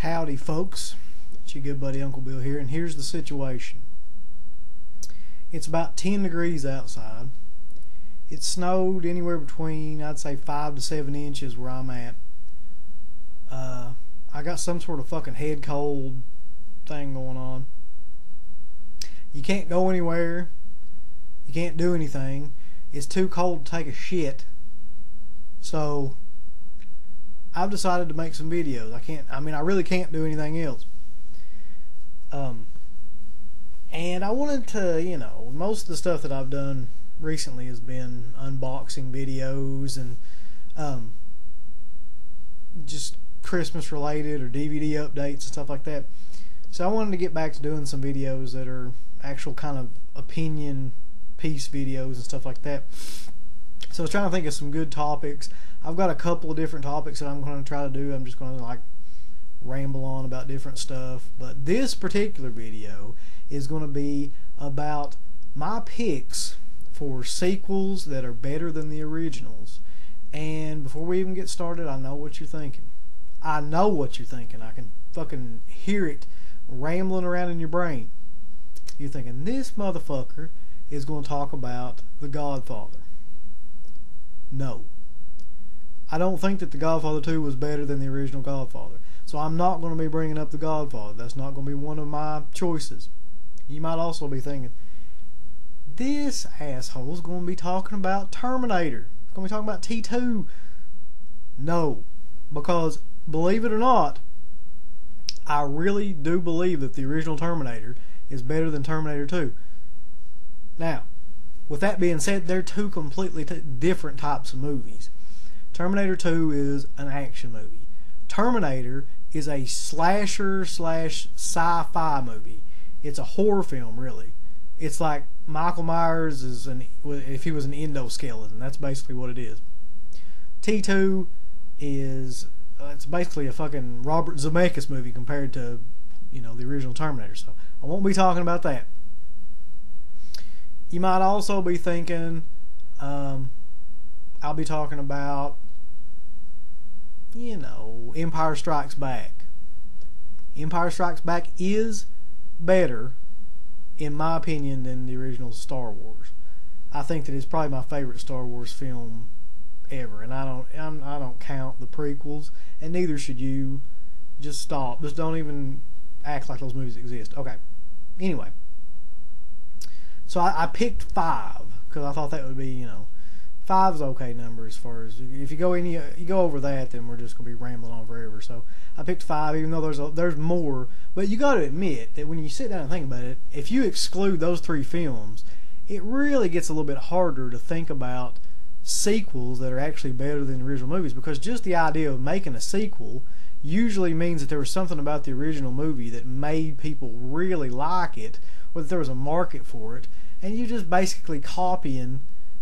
Howdy folks, it's your good buddy Uncle Bill here, and here's the situation. It's about 10 degrees outside. It snowed anywhere between, I'd say, 5 to 7 inches where I'm at. I got some sort of fucking head cold thing going on. You can't go anywhere. You can't do anything. It's too cold to take a shit. So I've decided to make some videos. I really can't do anything else. And I wanted to, most of the stuff that I've done recently has been unboxing videos and just Christmas related or DVD updates and stuff like that. So I wanted to get back to doing some videos that are actual kind of opinion piece videos and stuff like that. So I was trying to think of some good topics. I've got a couple of different topics that I'm going to try to do. I'm just going to ramble on about different stuff. But this particular video is going to be about my picks for sequels that are better than the originals. And before we even get started, I know what you're thinking. I know what you're thinking. I can fucking hear it rambling around in your brain. You're thinking, this motherfucker is going to talk about The Godfather. No. I don't think that The Godfather 2 was better than the original Godfather. So I'm not going to be bringing up The Godfather. That's not going to be one of my choices. You might also be thinking, this asshole's going to be talking about Terminator. He's going to be talking about T2. No. Because, believe it or not, I really do believe that the original Terminator is better than Terminator 2. Now, with that being said, they're two completely different types of movies. Terminator 2 is an action movie. Terminator is a slasher / sci-fi movie. It's a horror film, really. It's like Michael Myers is if he was an endoskeleton. That's basically what it is. T2 is it's basically a fucking Robert Zemeckis movie compared to the original Terminator. So I won't be talking about that. You might also be thinking I'll be talking about Empire Strikes Back. Empire Strikes Back is better, in my opinion, than the original Star Wars. I think that it's probably my favorite Star Wars film ever, and I don't count the prequels, and neither should you. Just stop. Just don't even act like those movies exist. Okay. Anyway, so I picked 5 because I thought that would be 5 is an okay number as far as if you go over that, then we're just gonna be rambling on forever. So I picked 5, even though there's more. But you got to admit that when you sit down and think about it, if you exclude those 3 films, it really gets a little bit harder to think about sequels that are actually better than the original movies, because just the idea of making a sequel usually means that there was something about the original movie that made people really like it, or that there was a market for it, and you're just basically copying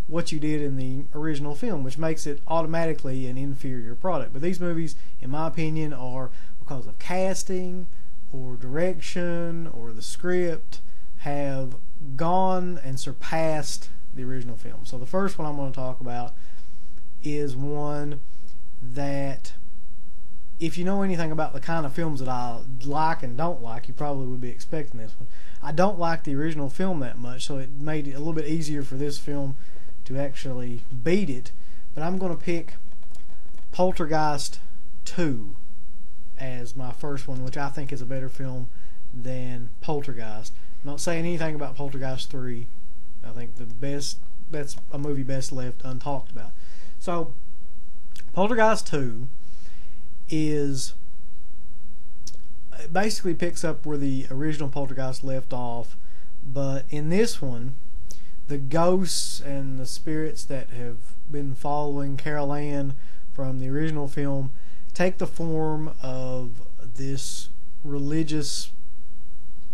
what you did in the original film, which makes it automatically an inferior product. But these movies, in my opinion, are, because of casting or direction or the script, have gone and surpassed the original film. So the first one I'm going to talk about is one that, if you know anything about the kind of films that I like and don't like, you probably would be expecting this one. I don't like the original film that much, so it made it a little bit easier for this film to actually beat it. But I'm going to pick Poltergeist 2 as my first one, which I think is a better film than Poltergeist. I'm not saying anything about Poltergeist 3. I think that's a movie best left untalked about. So Poltergeist 2 it basically picks up where the original Poltergeist left off, but in this one, the ghosts and the spirits that have been following Carol Ann from the original film take the form of this religious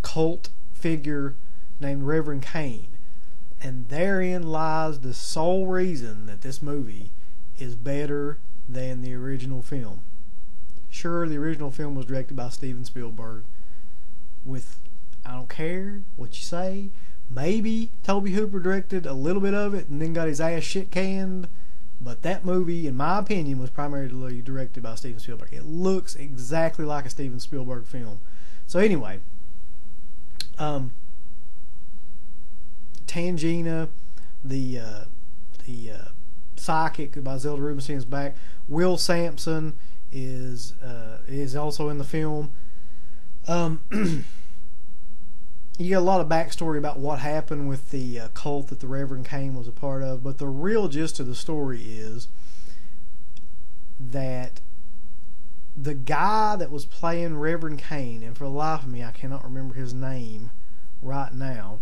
cult figure named Reverend Cain, and therein lies the sole reason that this movie is better than the original film. Sure, the original film was directed by Steven Spielberg with, I don't care what you say, maybe Tobe Hooper directed a little bit of it and then got his ass shit canned But that movie, in my opinion, was primarily directed by Steven Spielberg. It looks exactly like a Steven Spielberg film. So anyway, Tangina, the psychic by Zelda Rubinstein is back. Will Sampson is also in the film. You get a lot of backstory about what happened with the cult that the Reverend Cain was a part of, but the real gist of the story is that the guy that was playing Reverend Cain, and for the life of me I cannot remember his name right now,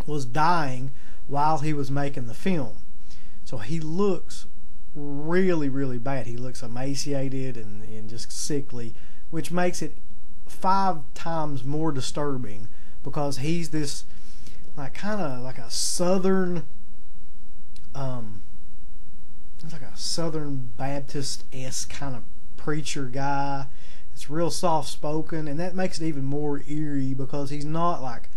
was dying while he was making the film. So he looks really, really bad. He looks emaciated and just sickly, which makes it 5 times more disturbing, because he's this like kind of like a southern it's like a Southern Baptist-esque kind of preacher guy. It's real soft spoken, and that makes it even more eerie because he's not like,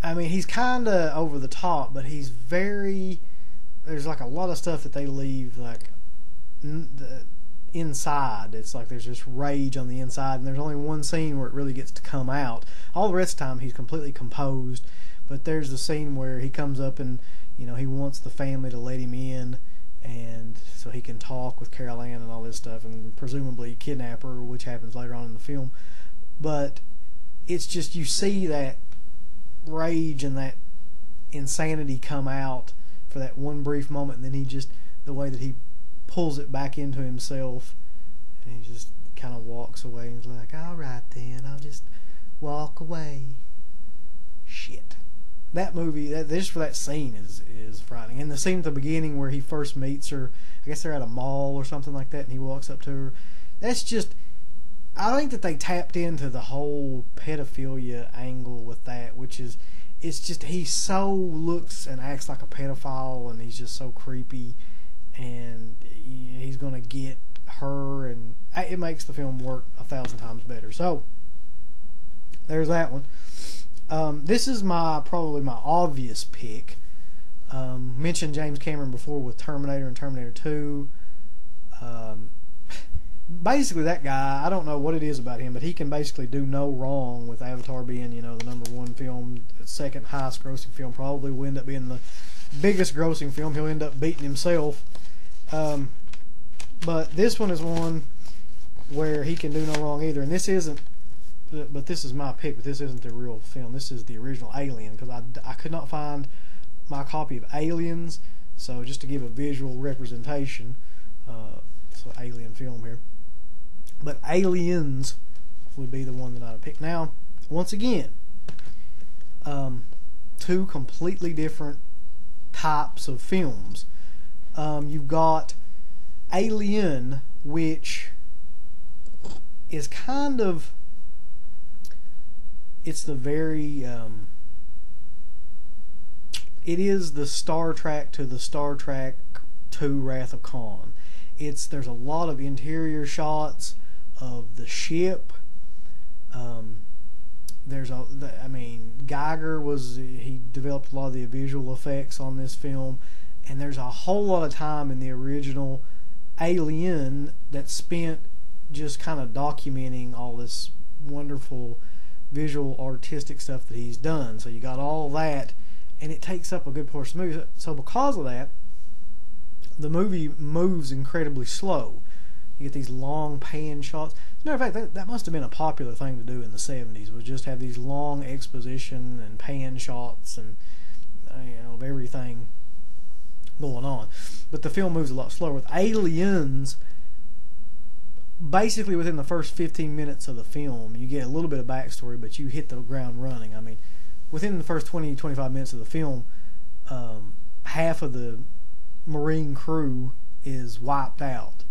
I mean, he's kind of over the top, but he's very, there's like a lot of stuff that they leave like inside. It's like there's this rage on the inside, and there's only one scene where it really gets to come out. All the rest of the time he's completely composed, but there's the scene where he comes up and, you know, he wants the family to let him in, and so he can talk with Carol Ann and all this stuff, and presumably kidnap her, which happens later on in the film. But it's just, you see that rage and that insanity come out for that one brief moment, and then he just, the way that he pulls it back into himself, and he just kind of walks away and is like, alright then, I'll just walk away. Shit. That movie, just for that scene is frightening. And the scene at the beginning where he first meets her, I guess they're at a mall or something like that, and he walks up to her, that's just, I think that they tapped into the whole pedophilia angle with that, which is, it's just, he so looks and acts like a pedophile, and he's just so creepy, and he's going to get her, and it makes the film work 1,000 times better. So there's that one. This is probably my obvious pick. Mentioned James Cameron before with Terminator and Terminator 2. Basically that guy, I don't know what it is about him, but he can basically do no wrong, with Avatar being, you know, the #1 film, second highest grossing film, probably will end up being the biggest grossing film. He'll end up beating himself. But this one is one where he can do no wrong either, and this isn't, but this is my pick, but this isn't the real film. This is the original Alien, because I could not find my copy of Aliens, so just to give a visual representation, it's an alien film here. But Aliens would be the one that I would pick. Now, once again, 2 completely different types of films. You've got Alien, which is kind of, it's the very, it is the Star Trek to the Star Trek 2 Wrath of Khan. There's a lot of interior shots of the ship. Geiger he developed a lot of the visual effects on this film, and there's a whole lot of time in the original Alien that's spent just kind of documenting all this wonderful visual artistic stuff that he's done. So you got all that, and it takes up a good portion of the movie. So because of that, the movie moves incredibly slow. You get these long pan shots. As a matter of fact, that must have been a popular thing to do in the 70s, was just have these long exposition and pan shots and of everything going on. But the film moves a lot slower. With Aliens, basically within the first 15 minutes of the film, you get a little bit of backstory, but you hit the ground running. I mean, within the first 20-25 minutes of the film, half of the Marine crew is wiped out.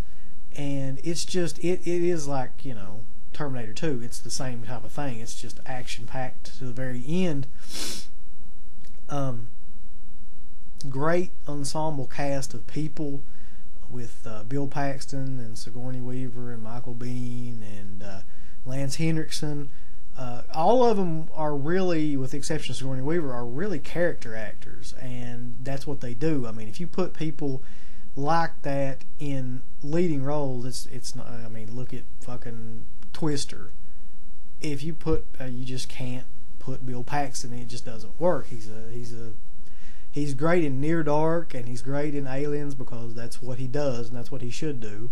And it's just, it is like, you know, Terminator 2. It's the same type of thing. It's just action-packed to the very end. Great ensemble cast of people with Bill Paxton and Sigourney Weaver and Michael Biehn and Lance Henriksen. All of them are really, with the exception of Sigourney Weaver, are really character actors, and that's what they do. I mean, if you put people like that in leading roles. It's not. I mean, look at fucking Twister. If you put, you just can't put Bill Paxton. It just doesn't work. He's great in Near Dark, and he's great in Aliens because that's what he does and that's what he should do,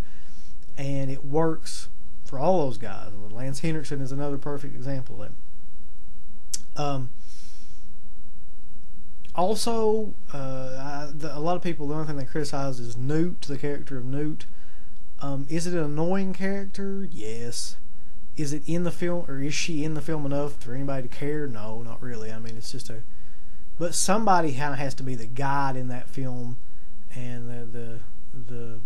and it works for all those guys. Lance Henriksen is another perfect example of that. Also, a lot of people, the only thing they criticize is Newt, the character of Newt. Is it an annoying character? Yes. Is it in the film, or is she in the film enough for anybody to care? No, not really. I mean, it's just but somebody kind of has to be the guide in that film, and the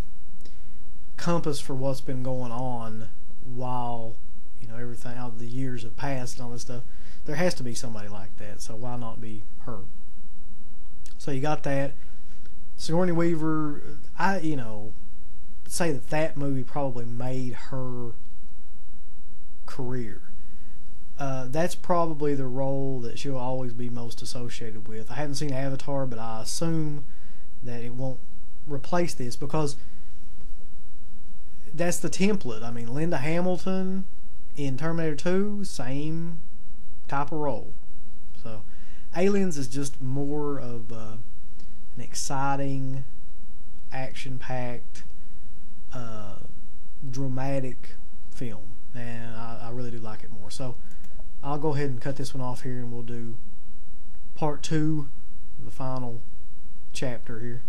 compass for what's been going on while, you know, everything, all the years have passed and all this stuff. There has to be somebody like that, so why not be her? So you got that. Sigourney Weaver, say that movie probably made her career. That's probably the role that she'll always be most associated with. I haven't seen Avatar, but I assume that it won't replace this because that's the template. I mean, Linda Hamilton in Terminator 2, same type of role. So Aliens is just more of an exciting, action-packed, dramatic film, and I really do like it more. So I'll go ahead and cut this one off here, and we'll do part 2, the final chapter here.